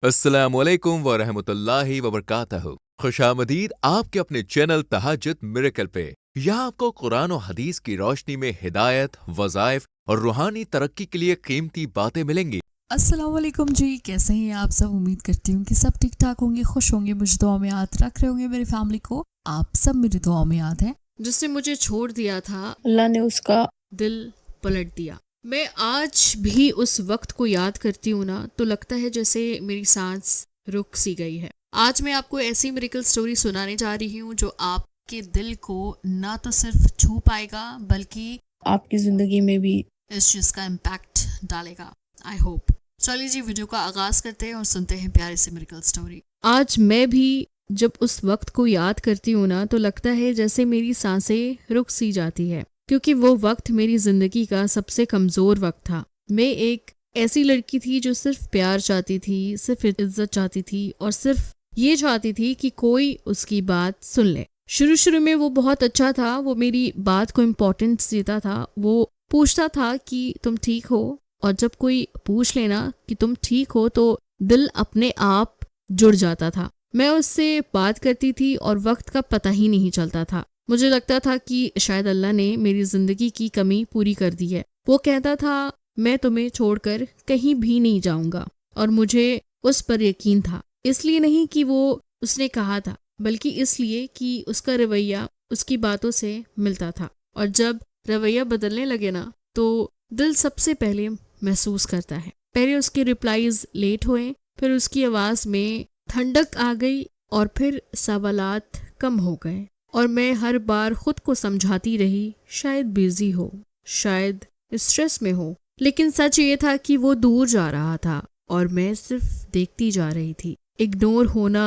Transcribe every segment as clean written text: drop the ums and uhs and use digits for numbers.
السلام علیکم ورحمۃ اللہ وبرکاتہ. خوش آمدید آپ کے اپنے چینل تہجد میریکل پہ. یہاں آپ کو قرآن و حدیث کی روشنی میں ہدایت، وظائف اور روحانی ترقی کے لیے قیمتی باتیں ملیں گی. السلام علیکم جی، کیسے ہیں آپ سب؟ امید کرتی ہوں کہ سب ٹھیک ٹھاک ہوں گے، خوش ہوں گے، مجھے دعا میں یاد رکھ رہے ہوں گے. میری فیملی کو آپ سب میری دعا میں یاد ہیں. جس نے مجھے چھوڑ دیا تھا اللہ نے اس کا دل پلٹ دیا. میں آج بھی اس وقت کو یاد کرتی ہوں نا تو لگتا ہے جیسے میری سانس رک سی گئی ہے. آج میں آپ کو ایسی میریکل سٹوری سنانے جا رہی ہوں جو آپ کے دل کو نہ تو صرف چھو پائے گا بلکہ آپ کی زندگی میں بھی اس چیز کا امپیکٹ ڈالے گا. I hope. چلیے جی، ویڈیو کا آغاز کرتے ہیں اور سنتے ہیں پیارے سے میریکل سٹوری. آج میں بھی جب اس وقت کو یاد کرتی ہوں نا تو لگتا ہے جیسے میری سانسیں رک سی جاتی ہے، کیونکہ وہ وقت میری زندگی کا سب سے کمزور وقت تھا. میں ایک ایسی لڑکی تھی جو صرف پیار چاہتی تھی، صرف عزت چاہتی تھی اور صرف یہ چاہتی تھی کہ کوئی اس کی بات سن لے. شروع میں وہ بہت اچھا تھا، وہ میری بات کو امپورٹنس دیتا تھا، وہ پوچھتا تھا کہ تم ٹھیک ہو، اور جب کوئی پوچھ لینا کہ تم ٹھیک ہو تو دل اپنے آپ جڑ جاتا تھا. میں اس سے بات کرتی تھی اور وقت کا پتہ ہی نہیں چلتا تھا. مجھے لگتا تھا کہ شاید اللہ نے میری زندگی کی کمی پوری کر دی ہے. وہ کہتا تھا میں تمہیں چھوڑ کر کہیں بھی نہیں جاؤں گا، اور مجھے اس پر یقین تھا. اس لیے نہیں کہ وہ اس نے کہا تھا، بلکہ اس لیے کہ اس کا رویہ اس کی باتوں سے ملتا تھا. اور جب رویہ بدلنے لگے نا تو دل سب سے پہلے محسوس کرتا ہے. پہلے اس کے ریپلائیز لیٹ ہوئے، پھر اس کی آواز میں ٹھنڈک آ گئی، اور پھر سوالات کم ہو گئے. اور میں ہر بار خود کو سمجھاتی رہی شاید بیزی ہو، شاید اسٹریس میں ہو. لیکن سچ یہ تھا کہ وہ دور جا رہا تھا اور میں صرف دیکھتی جا رہی تھی. اگنور ہونا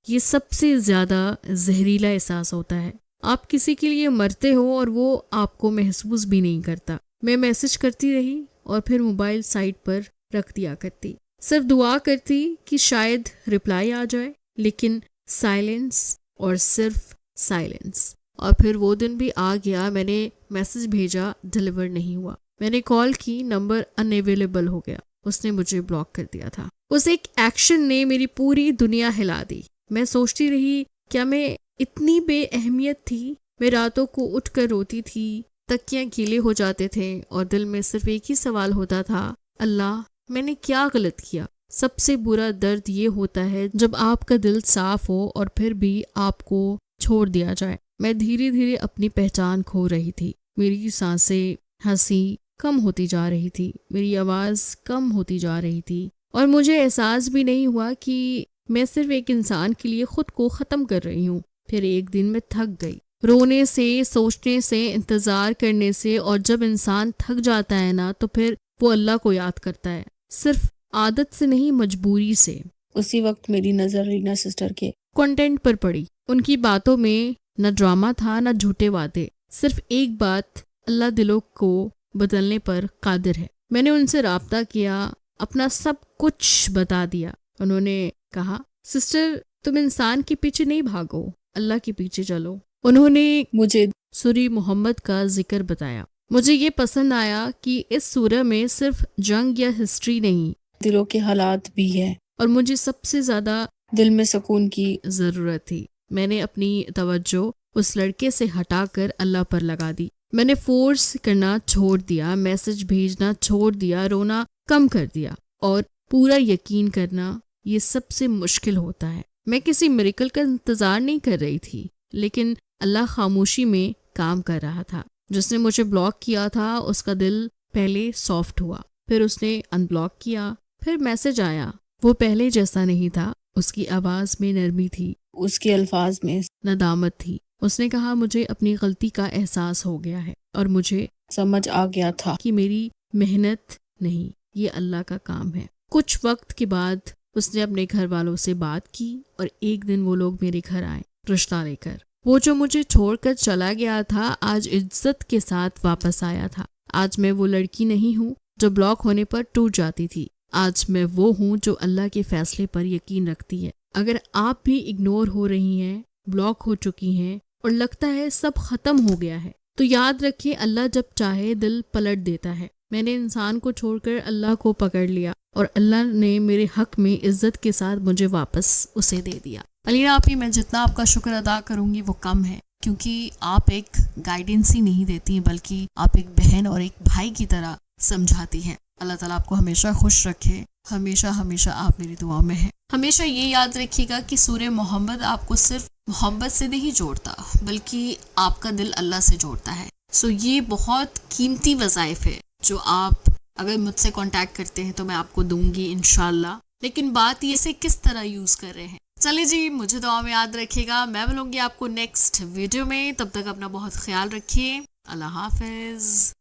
یہ سب سے زیادہ زہریلا احساس ہوتا ہے. آپ کسی کے لیے مرتے ہو اور وہ آپ کو محسوس بھی نہیں کرتا. میں میسج کرتی رہی اور پھر موبائل سائٹ پر رکھ دیا کرتی، صرف دعا کرتی کہ شاید رپلائی آ جائے. لیکن سائلنس اور صرف سائلنس. اور پھر وہ دن بھی آ گیا. میں نے میسج بھیجا، ڈیلیور نہیں ہوا. میں نے کال کی، نمبر ان اویلیبل ہو گیا. اس نے مجھے بلاک کر دیا تھا. اس ایک ایکشن نے میری پوری دنیا ہلا دی. میں سوچتی رہی کیا میں اتنی بے اہمیت تھی؟ میں راتوں کو اٹھ کر روتی تھی، تکیاں گیلے ہو جاتے تھے اور دل میں صرف ایک ہی سوال ہوتا تھا، اللہ میں نے کیا غلط کیا؟ سب سے برا درد یہ ہوتا ہے جب آپ کا دل صاف ہو اور پھر بھی آپ کو چھوڑ دیا جائے. میں دھیرے دھیرے اپنی پہچان کھو رہی تھی. میری سانسیں، ہنسی کم ہوتی جا رہی تھی، میری آواز کم ہوتی جا رہی تھی، اور مجھے احساس بھی نہیں ہوا کہ میں صرف ایک انسان کے لیے خود کو ختم کر رہی ہوں. پھر ایک دن میں تھک گئی، رونے سے، سوچنے سے، انتظار کرنے سے. اور جب انسان تھک جاتا ہے نا تو پھر وہ اللہ کو یاد کرتا ہے، صرف عادت سے نہیں، مجبوری سے. اسی وقت میری نظر رینا سسٹر کے کنٹینٹ پر پڑی. ان کی باتوں میں نہ ڈرامہ تھا نہ جھوٹے وعدے، صرف ایک بات، اللہ دلوں کو بدلنے پر قادر ہے. میں نے ان سے رابطہ کیا، اپنا سب کچھ بتا دیا. انہوں نے کہا سسٹر تم انسان کے پیچھے نہیں بھاگو، اللہ کے پیچھے چلو. انہوں نے مجھے سورہ محمد کا ذکر بتایا. مجھے یہ پسند آیا کہ اس سورہ میں صرف جنگ یا ہسٹری نہیں، دلوں کے حالات بھی ہے. اور مجھے سب سے زیادہ دل میں سکون کی ضرورت تھی. میں نے اپنی توجہ اس لڑکے سے ہٹا کر اللہ پر لگا دی. میں نے فورس کرنا چھوڑ دیا، میسج بھیجنا چھوڑ دیا، رونا کم کر دیا، اور پورا یقین کرنا یہ سب سے مشکل ہوتا ہے. میں کسی میریکل کا انتظار نہیں کر رہی تھی، لیکن اللہ خاموشی میں کام کر رہا تھا. جس نے مجھے بلاک کیا تھا اس کا دل پہلے سافٹ ہوا، پھر اس نے ان بلاک کیا، پھر میسج آیا. وہ پہلے جیسا نہیں تھا. اس کی آواز میں نرمی تھی، اس کے الفاظ میں ندامت تھی. اس نے کہا مجھے اپنی غلطی کا احساس ہو گیا ہے، اور مجھے سمجھ آ گیا تھا کہ میری محنت نہیں، یہ اللہ کا کام ہے. کچھ وقت کے بعد اس نے اپنے گھر والوں سے بات کی، اور ایک دن وہ لوگ میرے گھر آئے رشتہ لے کر. وہ جو مجھے چھوڑ کر چلا گیا تھا آج عزت کے ساتھ واپس آیا تھا. آج میں وہ لڑکی نہیں ہوں جو بلاک ہونے پر ٹوٹ جاتی تھی. آج میں وہ ہوں جو اللہ کے فیصلے پر یقین رکھتی ہے. اگر آپ بھی اگنور ہو رہی ہیں، بلاک ہو چکی ہیں اور لگتا ہے سب ختم ہو گیا ہے، تو یاد رکھیں اللہ جب چاہے دل پلٹ دیتا ہے. میں نے انسان کو چھوڑ کر اللہ کو پکڑ لیا. اور اللہ نے میرے حق میں عزت کے ساتھ مجھے واپس اسے دے دیا۔ علینا آپی، میں جتنا آپ کا شکر ادا کروں گی وہ کم ہے، کیونکہ آپ ایک گائیڈنس ہی نہیں دیتی بلکہ آپ ایک بہن اور ایک بھائی کی طرح سمجھاتی ہیں۔ اللہ تعالیٰ آپ کو ہمیشہ خوش رکھے، ہمیشہ ہمیشہ آپ میری دعا میں ہیں۔ ہمیشہ یہ یاد رکھیے گا کہ سورہ محمد آپ کو صرف محبت سے نہیں جوڑتا بلکہ آپ کا دل اللہ سے جوڑتا ہے۔ سو یہ بہت قیمتی وظائف ہے جو آپ اگر مجھ سے کانٹیکٹ کرتے ہیں تو میں آپ کو دوں گی انشاءاللہ، لیکن بات یہ سے کس طرح یوز کر رہے ہیں۔ چلے جی، مجھے دعا میں یاد رکھیے گا، میں ملوں گی آپ کو نیکسٹ ویڈیو میں، تب تک اپنا بہت خیال رکھیے، اللہ حافظ۔